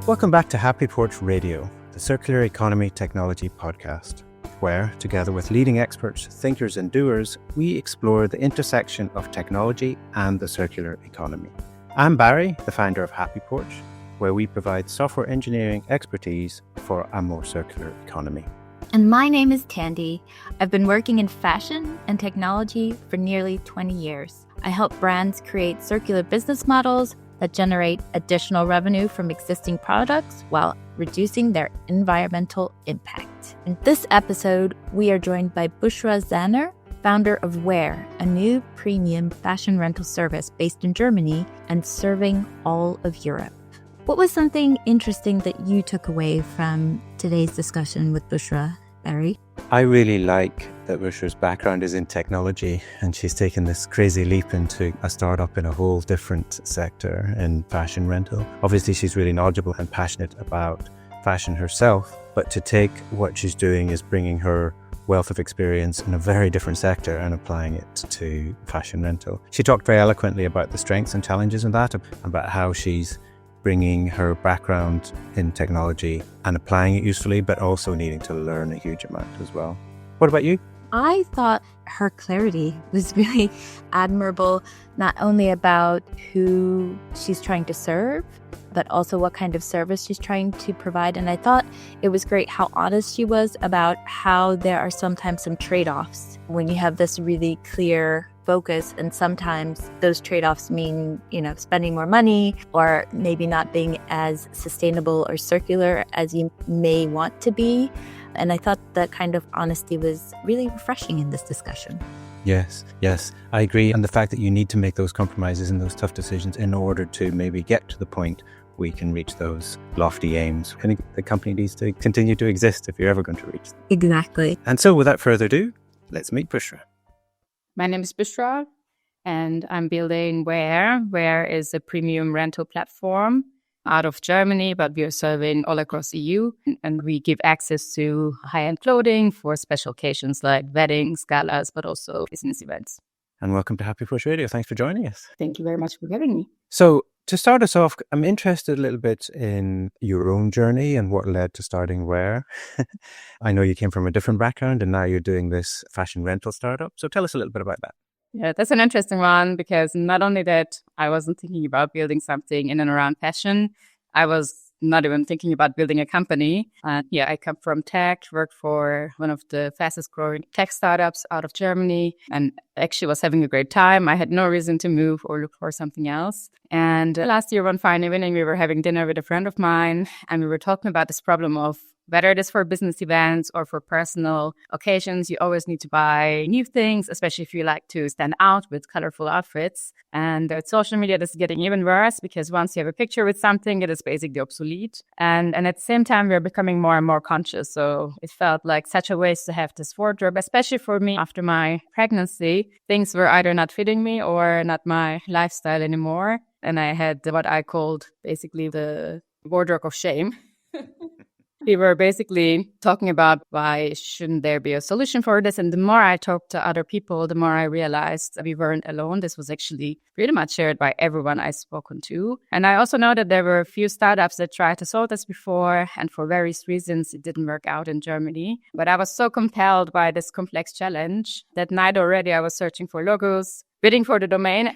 Welcome back to HappyPorch Radio, the Circular Economy Technology podcast, where, together with leading experts, thinkers and doers, we explore the intersection of technology and the circular economy. I'm Barry, the founder of HappyPorch, where we provide software engineering expertise for a more circular economy. And my name is Tandy. I've been working in fashion and technology for nearly 20 years. I help brands create circular business models that generate additional revenue from existing products while reducing their environmental impact. In this episode, we are joined by Büsra Zanner, founder of Wearr, a new premium fashion rental service based in Germany and serving all of Europe. What was something interesting that you took away from today's discussion with Büsra, Barry? I really like that Büsra's background is in technology, and she's taken this crazy leap into a startup in a whole different sector in fashion rental. Obviously, she's really knowledgeable and passionate about fashion herself, but to take what she's doing is bringing her wealth of experience in a very different sector and applying it to fashion rental. She talked very eloquently about the strengths and challenges in that, about how she's bringing her background in technology and applying it usefully, but also needing to learn a huge amount as well. What about you? I thought her clarity was really admirable, not only about who she's trying to serve, but also what kind of service she's trying to provide. And I thought it was great how honest she was about how there are sometimes some trade-offs when you have this really clear focus, and sometimes those trade-offs mean, spending more money or maybe not being as sustainable or circular as you may want to be. And I thought that kind of honesty was really refreshing in this discussion. Yes, I agree. And the fact that you need to make those compromises and those tough decisions in order to maybe get to the point we can reach those lofty aims. I think the company needs to continue to exist if you're ever going to reach them. Exactly. And so without further ado, let's meet Büsra. My name is Büsra, and I'm building Wearr. Wearr is a premium rental platform out of Germany, but we are serving all across EU, and we give access to high-end clothing for special occasions like weddings, galas, but also business events. And welcome to HappyPorch Radio. Thanks for joining us. Thank you very much for having me. So to start us off, I'm interested a little bit in your own journey and what led to starting Wearr. I know you came from a different background and now you're doing this fashion rental startup. So tell us a little bit about that. Yeah, that's an interesting one, because not only that I wasn't thinking about building something in and around fashion, I was not even thinking about building a company. I come from tech, worked for one of the fastest growing tech startups out of Germany, and actually was having a great time. I had no reason to move or look for something else. And last year, one fine evening, we were having dinner with a friend of mine, and we were talking about this problem of whether it is for business events or for personal occasions, you always need to buy new things, especially if you like to stand out with colorful outfits. And social media is getting even worse, because once you have a picture with something, it is basically obsolete. And at the same time, we're becoming more and more conscious. So it felt like such a waste to have this wardrobe, especially for me after my pregnancy. Things were either not fitting me or not my lifestyle anymore. And I had what I called basically the wardrobe of shame. We were basically talking about why shouldn't there be a solution for this. And the more I talked to other people, the more I realized that we weren't alone. This was actually pretty much shared by everyone I've spoken to. And I also know that there were a few startups that tried to solve this before, and for various reasons, it didn't work out in Germany. But I was so compelled by this complex challenge that night already I was searching for logos, bidding for the domain.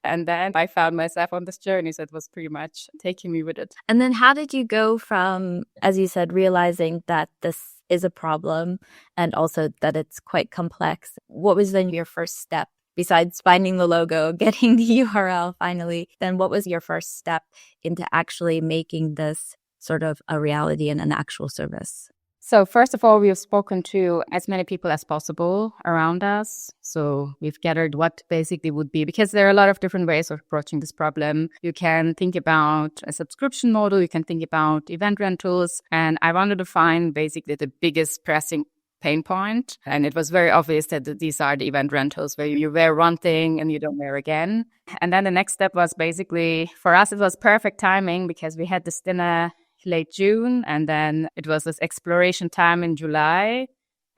And then I found myself on this journey, so it was pretty much taking me with it. And then how did you go from, as you said, realizing that this is a problem and also that it's quite complex? What was then your first step? Besides finding the logo, getting the URL finally, then what was your first step into actually making this sort of a reality and an actual service? So first of all, we have spoken to as many people as possible around us. So we've gathered what basically would be, because there are a lot of different ways of approaching this problem. You can think about a subscription model, you can think about event rentals. And I wanted to find basically the biggest pressing pain point. And it was very obvious that these are the event rentals where you wear one thing and you don't wear again. And then the next step was basically, for us, it was perfect timing, because we had this dinner late June, and then it was this exploration time in July,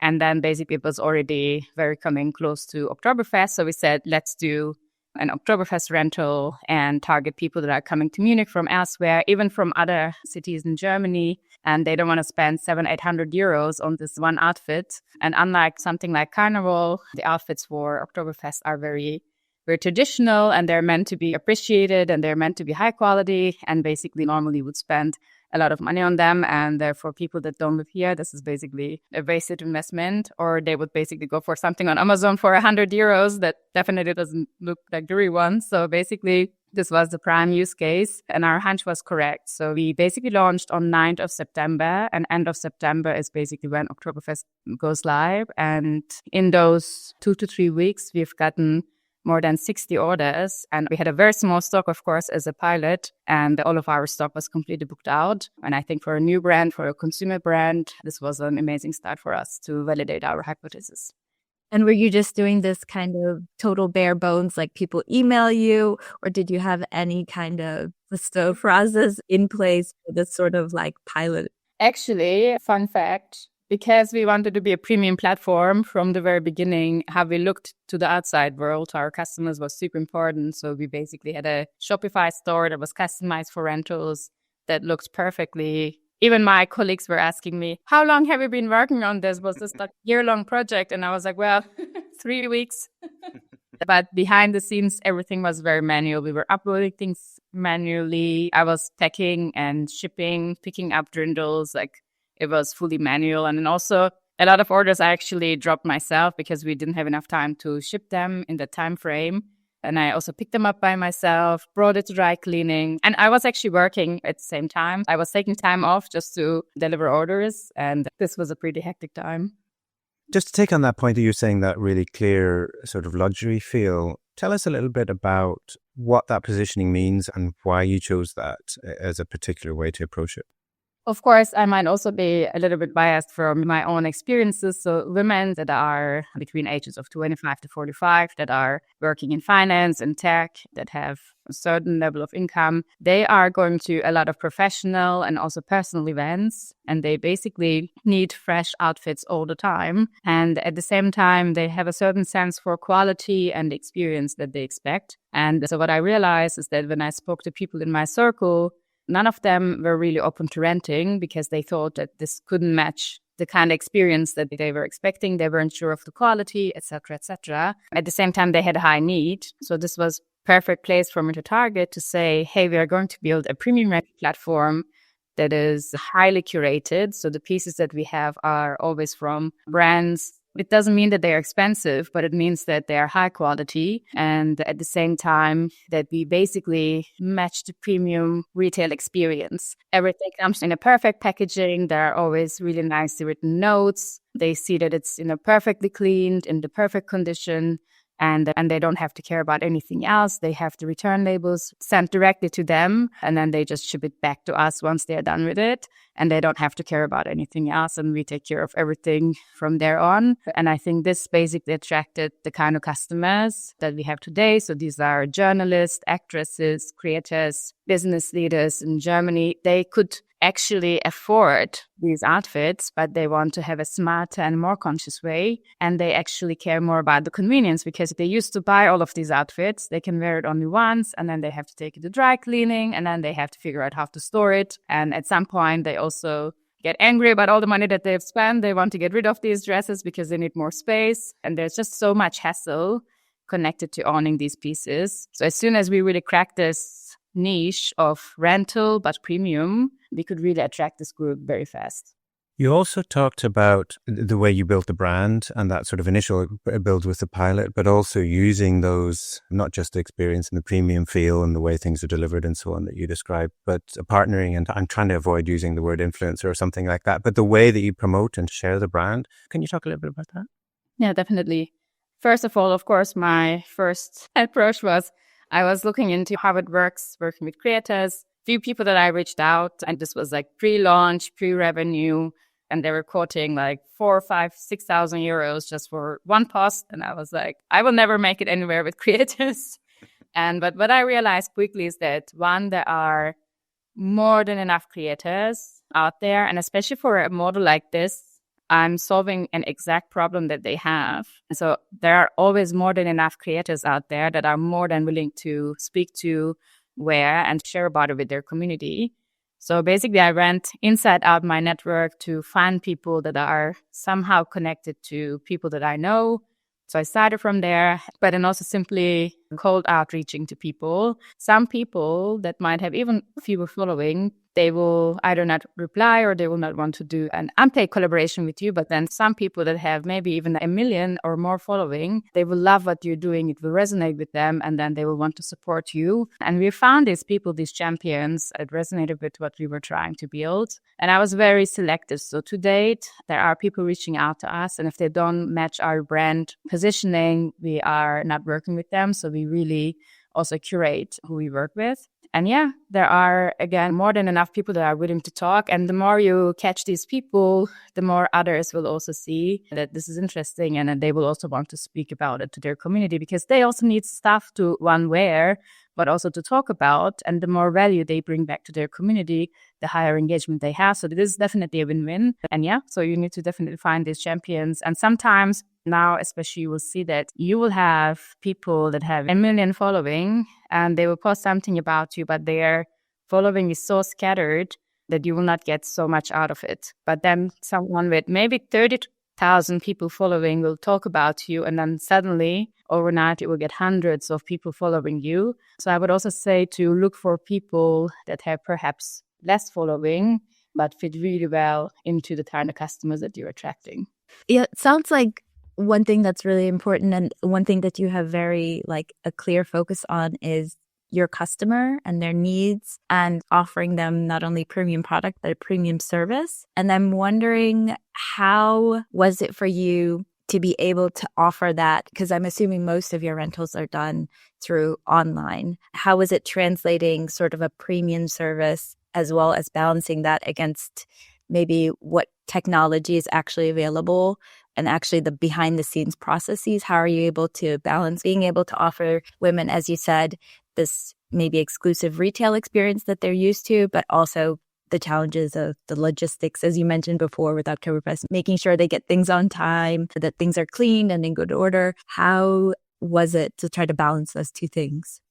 and then basically it was already very coming close to Oktoberfest. So we said, let's do an Oktoberfest rental and target people that are coming to Munich from elsewhere, even from other cities in Germany. And they don't want to spend 700-800 euros on this one outfit. And unlike something like Carnival, the outfits for Oktoberfest are very traditional, and they're meant to be appreciated, and they're meant to be high quality, and basically normally would spend a lot of money on them. And for people that don't live here, this is basically a wasted investment, or they would basically go for something on Amazon for 100 euros that definitely doesn't look like the real one. So basically, this was the prime use case, and our hunch was correct. So we basically launched on 9th of September, and end of September is basically when Oktoberfest goes live. And in those 2 to 3 weeks, we've gotten more than 60 orders. And we had a very small stock, of course, as a pilot, and all of our stock was completely booked out. And I think for a new brand, for a consumer brand, this was an amazing start for us to validate our hypothesis. And were you just doing this kind of total bare bones, like people email you, or did you have any kind of process in place for this sort of like pilot? Actually, fun fact, because we wanted to be a premium platform from the very beginning, how we looked to the outside world, to our customers, was super important. So we basically had a Shopify store that was customized for rentals that looked perfectly. Even my colleagues were asking me, how long have you been working on this? Was this a year-long project? And I was like, well, 3 weeks. But behind the scenes, everything was very manual. We were uploading things manually. I was packing and shipping, picking up drindles, like it was fully manual. And then also a lot of orders I actually dropped myself because we didn't have enough time to ship them in the time frame. And I also picked them up by myself, brought it to dry cleaning. And I was actually working at the same time. I was taking time off just to deliver orders. And this was a pretty hectic time. Just to take on that point that you're saying, that really clear sort of luxury feel, tell us a little bit about what that positioning means and why you chose that as a particular way to approach it. Of course, I might also be a little bit biased from my own experiences. So women that are between ages of 25 to 45, that are working in finance and tech, that have a certain level of income, they are going to a lot of professional and also personal events. And they basically need fresh outfits all the time. And at the same time, they have a certain sense for quality and experience that they expect. And so what I realized is that when I spoke to people in my circle, none of them were really open to renting because they thought that this couldn't match the kind of experience that they were expecting. They weren't sure of the quality, etc., etc. At the same time, they had a high need. So this was perfect place for me to target, to say, hey, we are going to build a premium rental platform that is highly curated. So the pieces that we have are always from brands. It doesn't mean that they are expensive, but it means that they are high quality. And at the same time, that we basically match the premium retail experience. Everything comes in a perfect packaging. There are always really nicely written notes. They see that it's perfectly cleaned, in the perfect condition. And they don't have to care about anything else. They have the return labels sent directly to them, and then they just ship it back to us once they're done with it. And they don't have to care about anything else, and we take care of everything from there on. And I think this basically attracted the kind of customers that we have today. So these are journalists, actresses, creators, business leaders in Germany. They could actually afford these outfits, but they want to have a smarter and more conscious way. And they actually care more about the convenience, because they used to buy all of these outfits. They can wear it only once, and then they have to take it to dry cleaning, and then they have to figure out how to store it. And at some point, they also get angry about all the money that they've spent. They want to get rid of these dresses because they need more space. And there's just so much hassle connected to owning these pieces. So as soon as we really crack this niche of rental but premium, we could really attract this group very fast. You also talked about the way you built the brand and that sort of initial build with the pilot, but also using those, not just the experience and the premium feel and the way things are delivered and so on that you described, but partnering, and I'm trying to avoid using the word influencer or something like that, but the way that you promote and share the brand. Can you talk a little bit about that? Yeah, definitely. First of all, of course, my first approach was I was looking into how it works, working with creators. Few people that I reached out, and this was like pre-launch, pre-revenue, and they were quoting like 4,000, 5,000, 6,000 euros just for one post. And I was like, I will never make it anywhere with creators. But what I realized quickly is that, one, there are more than enough creators out there. And especially for a model like this, I'm solving an exact problem that they have. So there are always more than enough creators out there that are more than willing to speak to Wearr and share about it with their community. So basically, I went inside out my network to find people that are somehow connected to people that I know. So I started from there, but then also simply cold outreaching to people. Some people that might have even fewer following, they will either not reply or they will not want to do an unpaid collaboration with you. But then some people that have maybe even 1 million or more following, they will love what you're doing. It will resonate with them, and then they will want to support you. And we found these people, these champions, it resonated with what we were trying to build. And I was very selective. So to date, there are people reaching out to us, and if they don't match our brand positioning, we are not working with them. So we really also curate who we work with. And yeah, there are, again, more than enough people that are willing to talk. And the more you catch these people, the more others will also see that this is interesting. And then they will also want to speak about it to their community, because they also need stuff to Wearr, but also to talk about. And the more value they bring back to their community, the higher engagement they have. So this is definitely a win-win. And yeah, so you need to definitely find these champions. And sometimes now, especially, you will see that you will have people that have 1 million following, and they will post something about you, but their following is so scattered that you will not get so much out of it. But then someone with maybe 30,000 people following will talk about you, and then suddenly, overnight, you will get hundreds of people following you. So I would also say to look for people that have perhaps less following, but fit really well into the kind of customers that you're attracting. Yeah, it sounds like one thing that's really important, and one thing that you have very a clear focus on, is your customer and their needs, and offering them not only premium product, but a premium service. And I'm wondering, how was it for you to be able to offer that? Because I'm assuming most of your rentals are done through online. How was it translating sort of a premium service as well as balancing that against maybe what technology is actually available and actually the behind the scenes processes? How are you able to balance being able to offer women, as you said, this maybe exclusive retail experience that they're used to, but also the challenges of the logistics, as you mentioned before with Oktoberfest, making sure they get things on time, that things are clean and in good order. How was it to try to balance those two things?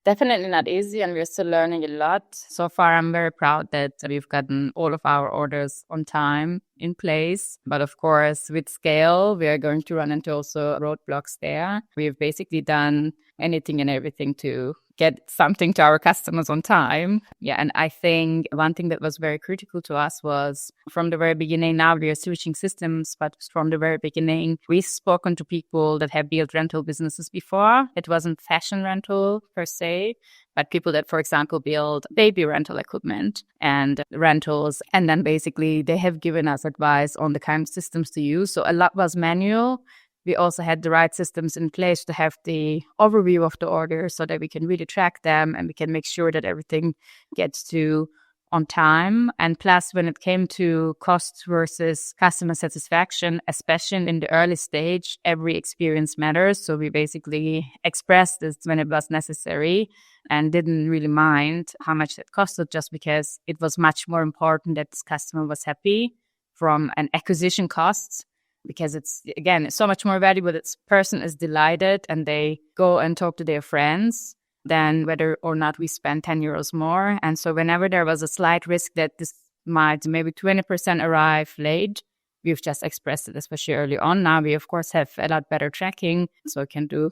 Definitely not easy, and we're still learning a lot. So far, I'm very proud that we've gotten all of our orders on time in place. But of course, with scale, we are going to run into also roadblocks there. We've basically done anything and everything to get something to our customers on time. Yeah, and I think one thing that was very critical to us was from the very beginning, now we are switching systems, but from the very beginning, we've spoken to people that have built rental businesses before. It wasn't fashion rental per se, but people that, for example, build baby rental equipment and rentals. And then basically they have given us advice on the kind of systems to use. So a lot was manual. We also had the right systems in place to have the overview of the orders so that we can really track them and we can make sure that everything gets to on time. And plus, when it came to cost versus customer satisfaction, especially in the early stage, every experience matters. So we basically expressed this when it was necessary and didn't really mind how much it costed, just because it was much more important that this customer was happy from an acquisition costs. Because it's, again, so much more valuable that this person is delighted and they go and talk to their friends than whether or not we spend 10 euros more. And so whenever there was a slight risk that this might maybe 20% arrive late, we've just expressed it, especially early on. Now we, of course, have a lot better tracking, so we can do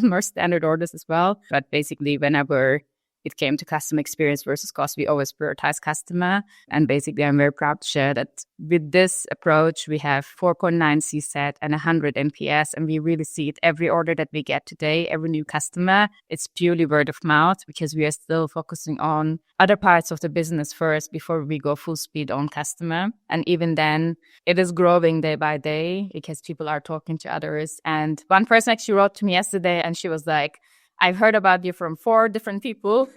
more standard orders as well. But basically, whenever it came to customer experience versus cost, we always prioritize customer. And basically, I'm very proud to share that with this approach, we have 4.9 CSAT and 100 NPS. And we really see it every order that we get today, every new customer. It's purely word of mouth, because we are still focusing on other parts of the business first before we go full speed on customer. And even then, it is growing day by day because people are talking to others. And one person actually wrote to me yesterday and she was like, I've heard about you from 4 different people,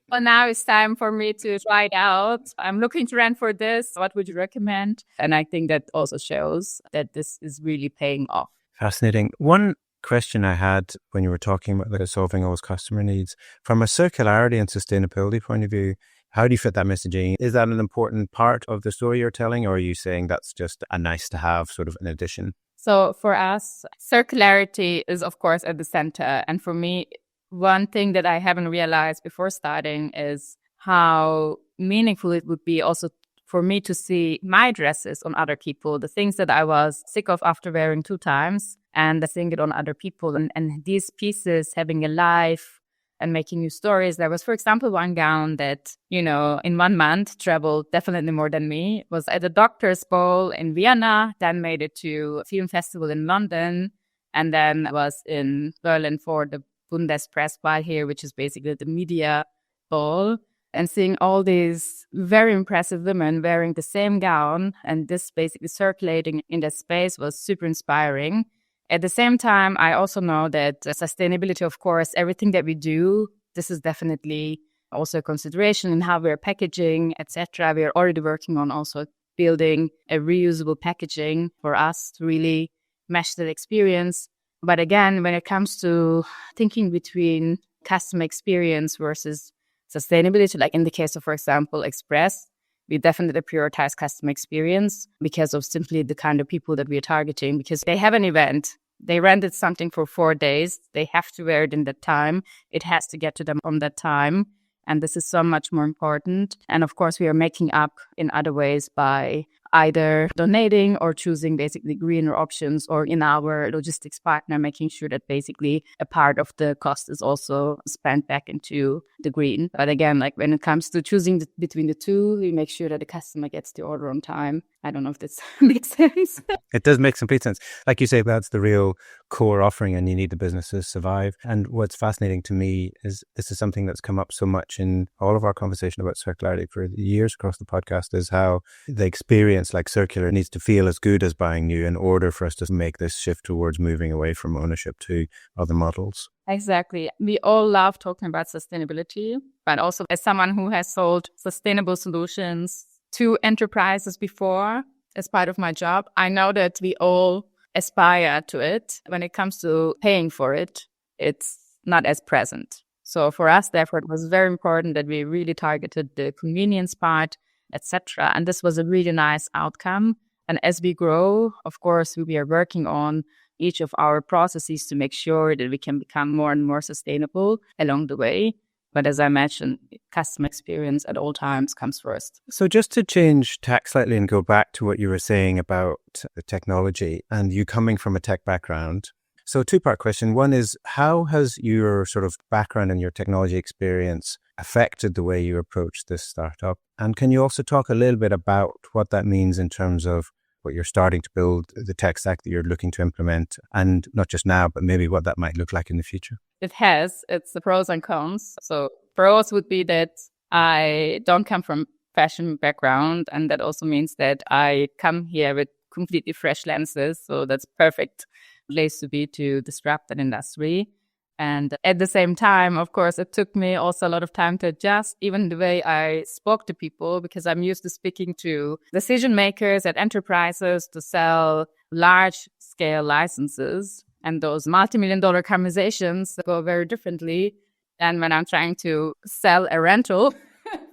but now it's time for me to try it out. I'm looking to rent for this. What would you recommend? And I think that also shows that this is really paying off. Fascinating. One question I had when you were talking about solving all those customer needs, from a circularity and sustainability point of view, How do you fit that messaging? Is that an important part of the story you're telling, or are you saying that's just a nice to have, sort of an addition? So for us, circularity is, of course, at the center. And for me, one thing that I haven't realized before starting is how meaningful it would be also for me to see my dresses on other people, the things that I was sick of after wearing 2 times, and seeing it on other people. And these pieces having a life and making new stories. There was, for example, one gown that, in 1 month traveled definitely more than me. It was at a doctor's ball in Vienna, then made it to a film festival in London, and then was in Berlin for the Bundespressball here, which is basically the media ball. And seeing all these very impressive women wearing the same gown and this basically circulating in that space was super inspiring. At the same time, I also know that sustainability, of course, everything that we do, this is definitely also a consideration in how we're packaging, etc. We're already working on also building a reusable packaging for us to really mesh that experience. But again, when it comes to thinking between customer experience versus sustainability, like in the case of, for example, Express, we definitely prioritize customer experience because of simply the kind of people that we're targeting, because they have an event. They rented something for 4 days. They have to wear it in that time. It has to get to them on that time. And this is so much more important. And of course, we are making up in other ways by either donating or choosing basically greener options, or in our logistics partner, making sure that basically a part of the cost is also spent back into the green. But again, like when it comes to choosing between the two, we make sure that the customer gets the order on time. I don't know if this makes sense. It does make complete sense. Like you say, that's the real core offering, and you need the business to survive. And what's fascinating to me is this is something that's come up so much in all of our conversation about circularity for years across the podcast, is how the experience like circular needs to feel as good as buying new in order for us to make this shift towards moving away from ownership to other models. Exactly. We all love talking about sustainability, but also as someone who has sold sustainable solutions to enterprises before as part of my job, I know that we all aspire to it. When it comes to paying for it, it's not as present. So for us, therefore, it was very important that we really targeted the convenience part, etc. And this was a really nice outcome. And as we grow, of course, we are working on each of our processes to make sure that we can become more and more sustainable along the way. But as I mentioned, customer experience at all times comes first. So just to change tack slightly and go back to what you were saying about the technology and you coming from a tech background. So 2-part question. One is, how has your sort of background and your technology experience affected the way you approach this startup? And can you also talk a little bit about what that means in terms of what you're starting to build, the tech stack that you're looking to implement, and not just now, but maybe what that might look like in the future? It's the pros and cons. So pros would be that I don't come from fashion background, and that also means that I come here with completely fresh lenses. So that's perfect place to be to disrupt that industry. And at the same time, of course, it took me also a lot of time to adjust, even the way I spoke to people, because I'm used to speaking to decision makers at enterprises to sell large scale licenses. And those multi-million-dollar conversations go very differently than when I'm trying to sell a rental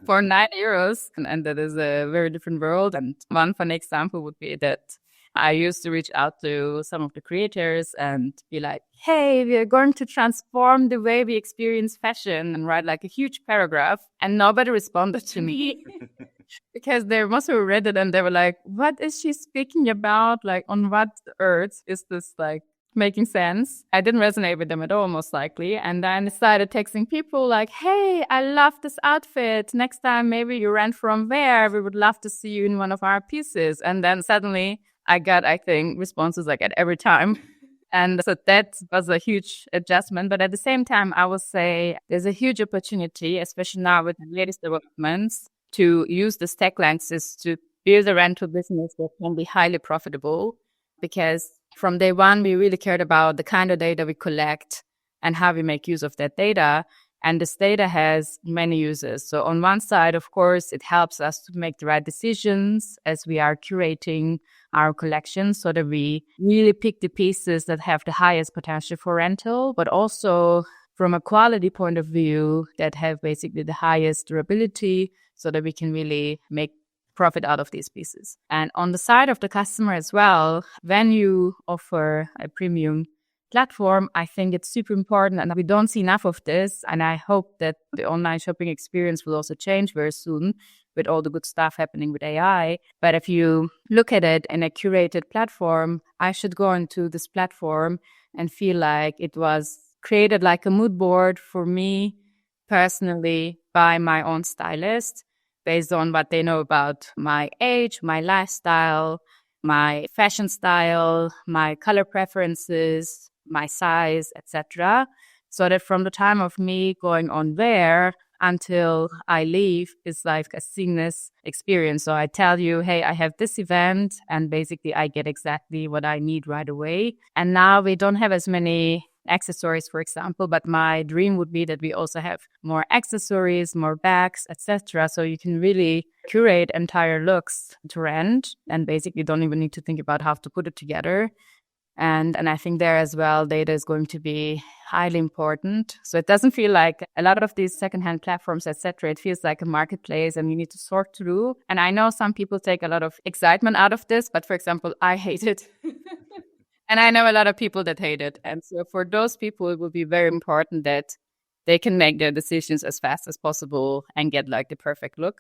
for €9. And that is a very different world. And one funny example would be that I used to reach out to some of the creators and be like, hey, we are going to transform the way we experience fashion, and write like a huge paragraph. And nobody responded to me because they must have read it and they were like, what is she speaking about? Like, on what earth is this like making sense? I didn't resonate with them at all, most likely. And then I started texting people like, hey, I love this outfit. Next time, maybe you rent from Wearr. We would love to see you in one of our pieces. And then suddenly I got, I think, responses like at every time. And so that was a huge adjustment. But at the same time, I would say there's a huge opportunity, especially now with the latest developments, to use this tech lenses to build a rental business that can be highly profitable. Because from day one, we really cared about the kind of data we collect and how we make use of that data. And this data has many uses. So on one side, of course, it helps us to make the right decisions as we are curating our collection so that we really pick the pieces that have the highest potential for rental, but also from a quality point of view that have basically the highest durability, so that we can really make profit out of these pieces. And on the side of the customer as well, when you offer a premium platform, I think it's super important, and we don't see enough of this. And I hope that the online shopping experience will also change very soon with all the good stuff happening with AI. But if you look at it in a curated platform, I should go into this platform and feel like it was created like a mood board for me personally by my own stylist, based on what they know about my age, my lifestyle, my fashion style, my color preferences, my size, etc. So that from the time of me going on Wearr until I leave is like a seamless experience. So I tell you, hey, I have this event, and basically I get exactly what I need right away. And now we don't have as many accessories, for example, but my dream would be that we also have more accessories, more bags, etc. So you can really curate entire looks to rent, and basically don't even need to think about how to put it together. And I think there as well, data is going to be highly important. So it doesn't feel like a lot of these secondhand platforms, etc. It feels like a marketplace, and you need to sort through. And I know some people take a lot of excitement out of this, but for example, I hate it. And I know a lot of people that hate it. And so for those people, it will be very important that they can make their decisions as fast as possible and get like the perfect look.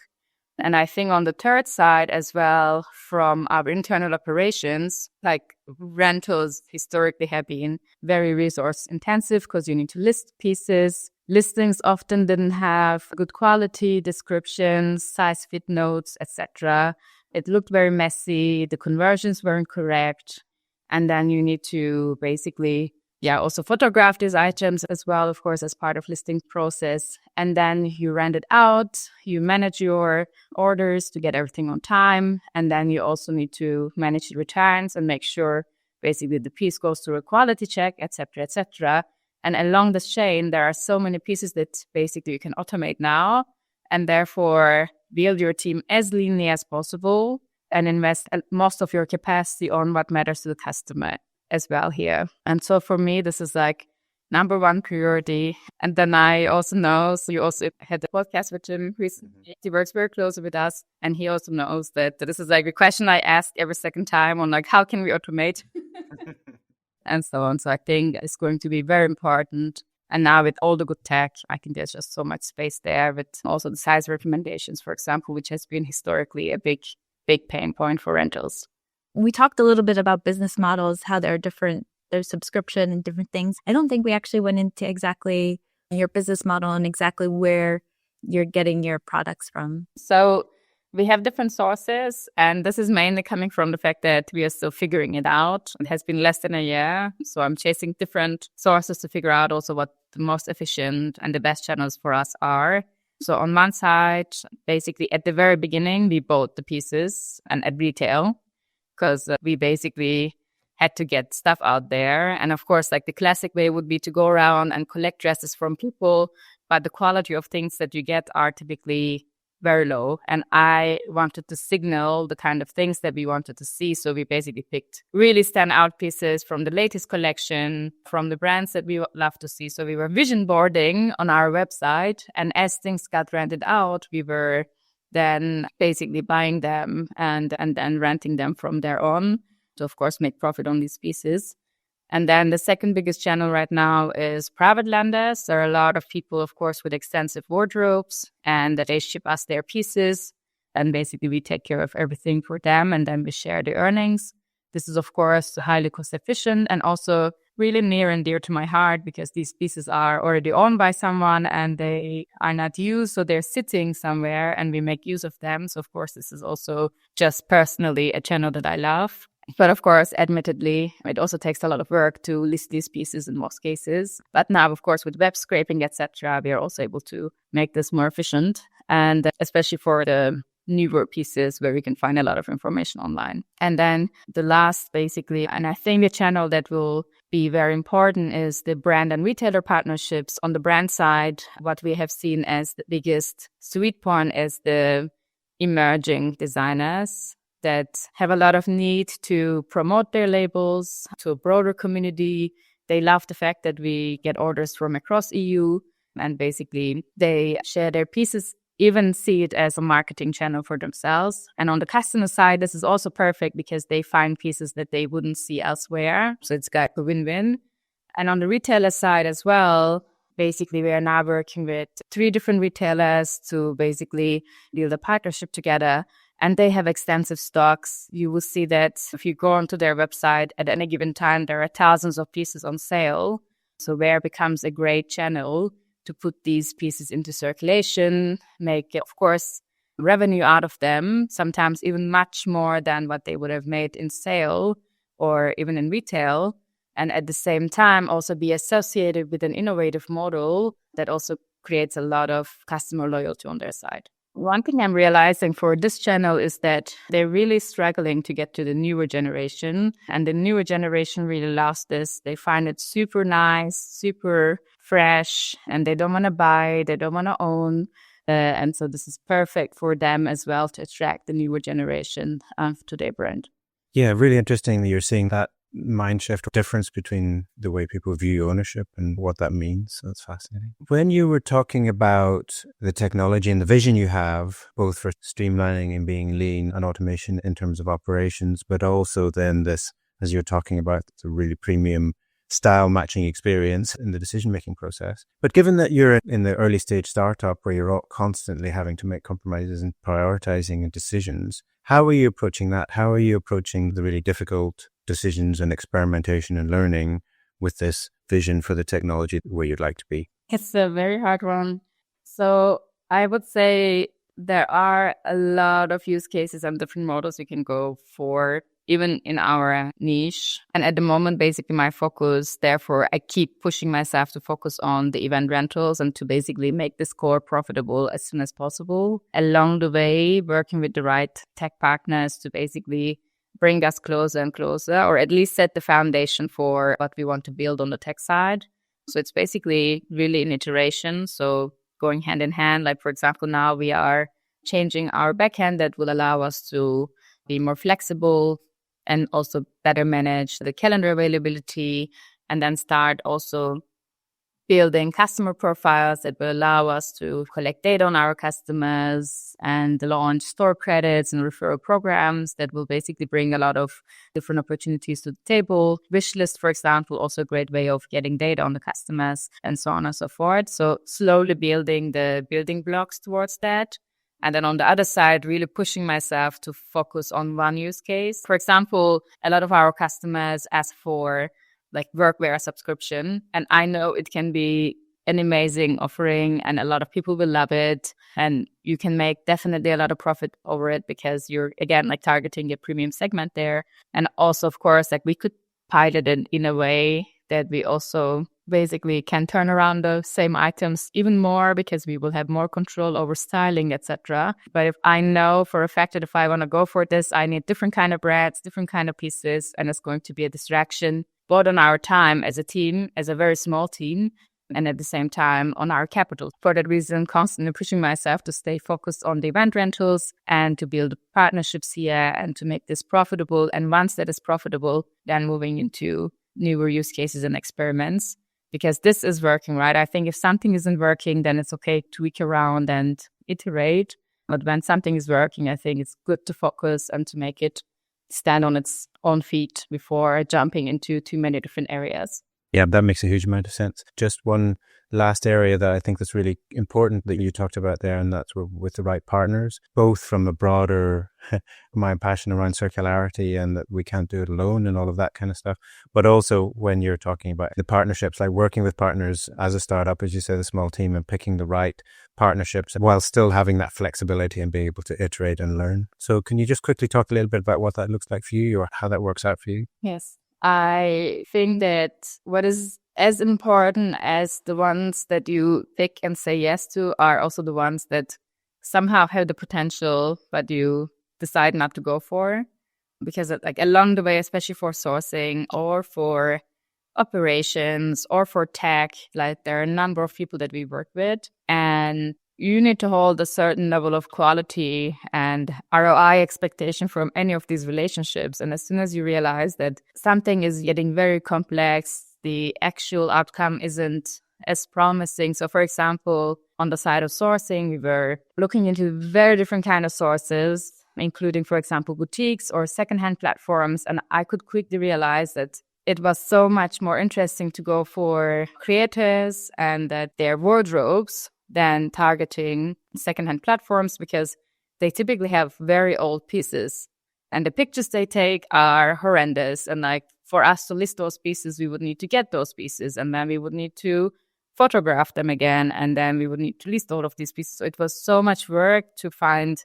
And I think on the third side as well, from our internal operations, like rentals historically have been very resource intensive because you need to list pieces. Listings often didn't have good quality descriptions, size fit notes, etc. It looked very messy. The conversions weren't correct. And then you need to basically also photograph these items as well, of course, as part of listing process. And then you rent it out, you manage your orders to get everything on time. And then you also need to manage the returns and make sure basically the piece goes through a quality check, etc., etc. And along the chain, there are so many pieces that basically you can automate now, and therefore build your team as leanly as possible and invest most of your capacity on what matters to the customer as well here. And so for me, this is like number one priority. And then I also know, so you also had the podcast with him recently. He works very closely with us. And he also knows that this is like a question I ask every second time on like, how can we automate? And so on. So I think it's going to be very important. And now with all the good tech, I think there's just so much space there with also the size recommendations, for example, which has been historically a big pain point for rentals. We talked a little bit about business models, how they're different, there's subscription and different things. I don't think we actually went into exactly your business model and exactly where you're getting your products from. So we have different sources, and this is mainly coming from the fact that we are still figuring it out. It has been less than a year. So I'm chasing different sources to figure out also what the most efficient and the best channels for us are. So on one side, basically at the very beginning, we bought the pieces and at retail, because we basically had to get stuff out there. And of course, like the classic way would be to go around and collect dresses from people, but the quality of things that you get are typically very low. And I wanted to signal the kind of things that we wanted to see. So we basically picked really standout pieces from the latest collection, from the brands that we love to see. So we were vision boarding on our website. And as things got rented out, we were then basically buying them and then renting them from there on to, of course, make profit on these pieces. And then the second biggest channel right now is private lenders. There are a lot of people, of course, with extensive wardrobes, and that they ship us their pieces. And basically we take care of everything for them, and then we share the earnings. This is, of course, highly cost efficient and also really near and dear to my heart, because these pieces are already owned by someone and they are not used. So they're sitting somewhere and we make use of them. So, of course, this is also just personally a channel that I love. But of course, admittedly, it also takes a lot of work to list these pieces in most cases. But now, of course, with web scraping, etc., we are also able to make this more efficient. And especially for the newer pieces where we can find a lot of information online. And then the last, basically, and I think the channel that will be very important is the brand and retailer partnerships. On the brand side, what we have seen as the biggest sweet point is the emerging designers that have a lot of need to promote their labels to a broader community. They love the fact that we get orders from across EU, and basically they share their pieces even see it as a marketing channel for themselves. And on the customer side, this is also perfect because they find pieces that they wouldn't see elsewhere. So it's got a win-win. And on the retailer side as well, basically we are now working with 3 different retailers to basically build a partnership together. And they have extensive stocks. You will see that if you go onto their website at any given time, there are thousands of pieces on sale. So Wearr becomes a great channel to put these pieces into circulation, make, of course, revenue out of them, sometimes even much more than what they would have made in sale or even in retail. And at the same time, also be associated with an innovative model that also creates a lot of customer loyalty on their side. One thing I'm realizing for this channel is that they're really struggling to get to the newer generation. And the newer generation really loves this. They find it super nice, super fresh, and they don't want to buy, they don't want to own. And so this is perfect for them as well to attract the newer generation to their brand. Yeah, really interesting that you're seeing that mind shift, difference between the way people view ownership and what that means. So that's fascinating. When you were talking about the technology and the vision you have, both for streamlining and being lean and automation in terms of operations, but also then this, as you're talking about, the really premium style matching experience in the decision-making process. But given that you're in the early stage startup where you're constantly having to make compromises and prioritizing and decisions, how are you approaching that? How are you approaching the really difficult decisions and experimentation and learning with this vision for the technology where you'd like to be? It's a very hard one. So I would say there are a lot of use cases and different models you can go for, even in our niche. And at the moment, basically my focus, therefore, I keep pushing myself to focus on the event rentals and to basically make this core profitable as soon as possible. Along the way, working with the right tech partners to basically bring us closer and closer, or at least set the foundation for what we want to build on the tech side. So it's basically really an iteration. So going hand in hand, like for example, now we are changing our backend that will allow us to be more flexible and also better manage the calendar availability, and then start also building customer profiles that will allow us to collect data on our customers and launch store credits and referral programs that will basically bring a lot of different opportunities to the table. Wishlist, for example, also a great way of getting data on the customers and so on and so forth. So slowly building the building blocks towards that. And then on the other side, really pushing myself to focus on one use case. For example, a lot of our customers ask for like Wearr subscription. And I know it can be an amazing offering and a lot of people will love it. And you can make definitely a lot of profit over it because you're, again, like targeting a premium segment there. And also, of course, like we could pilot it in a way that we also basically can turn around the same items even more because we will have more control over styling, etc. But if I know for a fact that if I want to go for this, I need different kind of brands, different kind of pieces, and it's going to be a distraction both on our time as a team, as a very small team, and at the same time on our capital. For that reason, constantly pushing myself to stay focused on the event rentals and to build partnerships here and to make this profitable. And once that is profitable, then moving into newer use cases and experiments. Because this is working, right? I think if something isn't working, then it's okay to tweak around and iterate. But when something is working, I think it's good to focus and to make it stand on its own feet before jumping into too many different areas. Yeah, that makes a huge amount of sense. Just one last area that I think that's really important that you talked about there, and that's with the right partners, both from a broader, my passion around circularity and that we can't do it alone and all of that kind of stuff, but also when you're talking about the partnerships, like working with partners as a startup, as you said, a small team, and picking the right partnerships while still having that flexibility and being able to iterate and learn. So can you just quickly talk a little bit about what that looks like for you or how that works out for you? Yes. I think that what is as important as the ones that you pick and say yes to are also the ones that somehow have the potential, but you decide not to go for. Because like along the way, especially for sourcing or for operations or for tech, like there are a number of people that we work with, and you need to hold a certain level of quality and ROI expectation from any of these relationships. And as soon as you realize that something is getting very complex, the actual outcome isn't as promising. So for example, on the side of sourcing, we were looking into very different kind of sources, including, for example, boutiques or secondhand platforms. And I could quickly realize that it was so much more interesting to go for creators and that their wardrobes than targeting secondhand platforms, because they typically have very old pieces and the pictures they take are horrendous. And like for us to list those pieces, we would need to get those pieces and then we would need to photograph them again. And then we would need to list all of these pieces. So it was so much work to find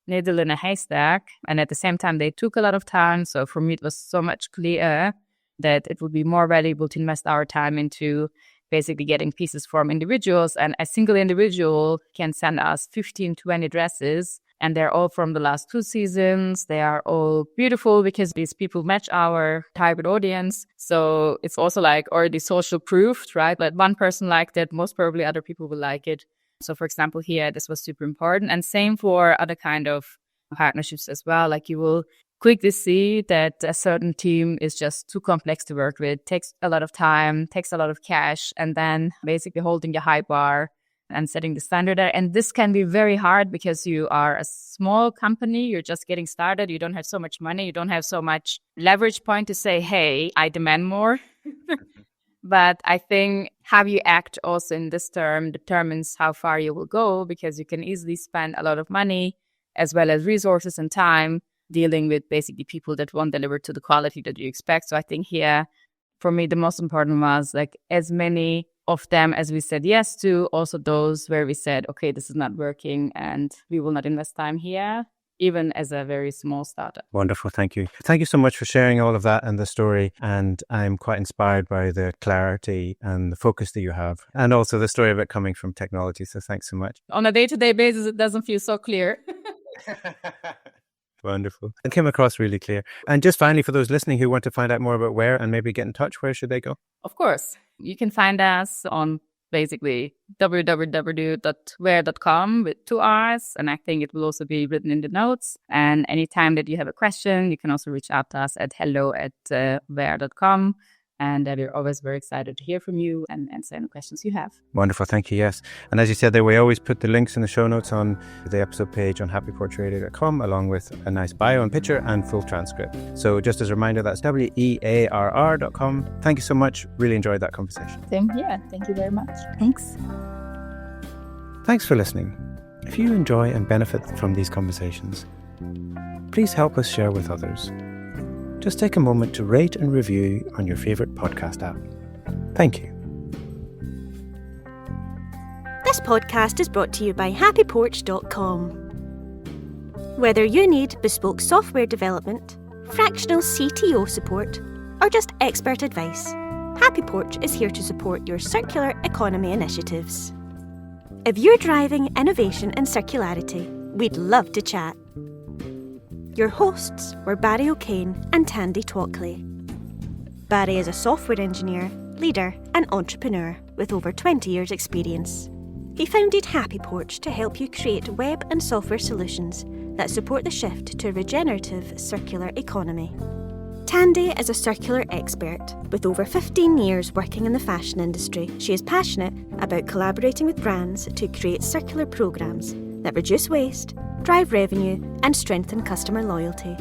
needle in a haystack. And at the same time, they took a lot of time. So for me, it was so much clearer that it would be more valuable to invest our time into basically getting pieces from individuals. And a single individual can send us 15, 20 dresses. And they're all from the last 2 seasons. They are all beautiful because these people match our target audience. So it's also like already social proofed, right? Like one person liked it, most probably other people will like it. So for example, here, this was super important. And same for other kind of partnerships as well. Like you will quickly see that a certain team is just too complex to work with, takes a lot of time, takes a lot of cash, and then basically holding a high bar and setting the standard there. And this can be very hard because you are a small company, you're just getting started, you don't have so much money, you don't have so much leverage point to say, hey, I demand more. But I think how you act also in this term determines how far you will go, because you can easily spend a lot of money as well as resources and time dealing with basically people that won't deliver to the quality that you expect. So I think here, for me, the most important was like as many of them as we said yes to, also those where we said, okay, this is not working and we will not invest time here, even as a very small startup. Wonderful. Thank you. Thank you so much for sharing all of that and the story. And I'm quite inspired by the clarity and the focus that you have, and also the story of it coming from technology. So thanks so much. On a day-to-day basis, it doesn't feel so clear. Wonderful. It came across really clear. And just finally, for those listening who want to find out more about Wearr and maybe get in touch, where should they go? Of course. You can find us on basically www.wearr.com with 2 R's. And I think it will also be written in the notes. And anytime that you have a question, you can also reach out to us at hello@wearr.com. And we're always very excited to hear from you and answer any questions you have. Wonderful. Thank you. Yes. And as you said there, we always put the links in the show notes on the episode page on HappyPorchRadio.com, along with a nice bio and picture and full transcript. So just as a reminder, that's wearr.com. Thank you so much. Really enjoyed that conversation. Same here. Thank you very much. Thanks. Thanks for listening. If you enjoy and benefit from these conversations, please help us share with others. Just take a moment to rate and review on your favourite podcast app. Thank you. This podcast is brought to you by HappyPorch.com. Whether you need bespoke software development, fractional CTO support, or just expert advice, HappyPorch is here to support your circular economy initiatives. If you're driving innovation and circularity, we'd love to chat. Your hosts were Barry O'Kane and Tandy Twockley. Barry is a software engineer, leader and entrepreneur with over 20 years' experience. He founded HappyPorch to help you create web and software solutions that support the shift to a regenerative circular economy. Tandy is a circular expert with over 15 years working in the fashion industry. She is passionate about collaborating with brands to create circular programs that reduce waste, drive revenue, and strengthen customer loyalty.